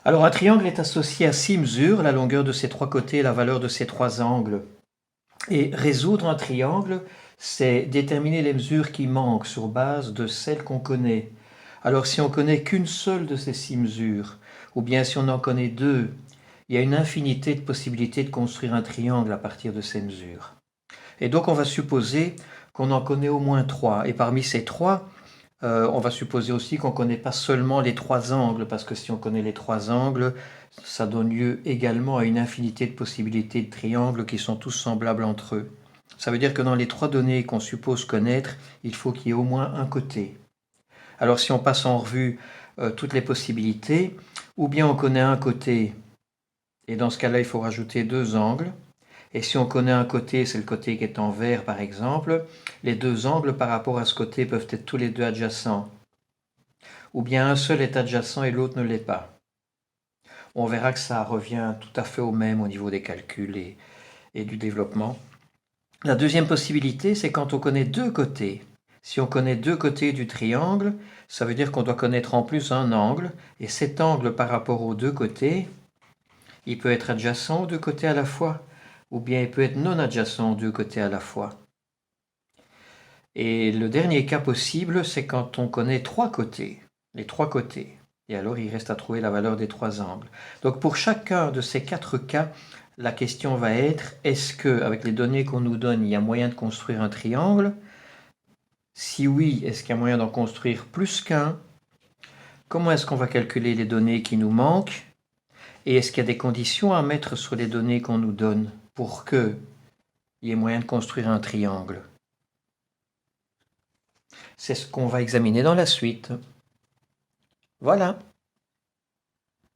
Alors un triangle est associé à 6 mesures, la longueur de ses 3 côtés et la valeur de ses 3 angles. Et résoudre un triangle, c'est déterminer les mesures qui manquent sur base de celles qu'on connaît. Alors si on connaît qu'une seule de ces 6 mesures, ou bien si on en connaît 2, il y a une infinité de possibilités de construire un triangle à partir de ces mesures. Et donc on va supposer qu'on en connaît au moins 3. Et parmi ces 3, on va supposer aussi qu'on ne connaît pas seulement les 3 angles, parce que si on connaît les 3 angles, ça donne lieu également à une infinité de possibilités de triangles qui sont tous semblables entre eux. Ça veut dire que dans les 3 données qu'on suppose connaître, il faut qu'il y ait au moins un côté. Alors si on passe en revue toutes les possibilités, ou bien on connaît un côté, et dans ce cas-là il faut rajouter 2 angles, et si on connaît un côté, c'est le côté qui est en vert par exemple, les 2 angles par rapport à ce côté peuvent être tous les 2 adjacents. Ou bien un seul est adjacent et l'autre ne l'est pas. On verra que ça revient tout à fait au même au niveau des calculs et du développement. La deuxième possibilité, c'est quand on connaît 2 côtés. Si on connaît 2 côtés du triangle, ça veut dire qu'on doit connaître en plus un angle, et cet angle par rapport aux 2 côtés, il peut être adjacent aux 2 côtés à la fois, ou bien il peut être non adjacent aux 2 côtés à la fois. Et le dernier cas possible, c'est quand on connaît 3 côtés, les 3 côtés. Et alors, il reste à trouver la valeur des 3 angles. Donc, pour chacun de ces 4 cas, la question va être, est-ce que, avec les données qu'on nous donne, il y a moyen de construire un triangle? Si oui, est-ce qu'il y a moyen d'en construire plus qu'un? Comment est-ce qu'on va calculer les données qui nous manquent? Et est-ce qu'il y a des conditions à mettre sur les données qu'on nous donne pour qu'il y ait moyen de construire un triangle? C'est ce qu'on va examiner dans la suite. Voilà.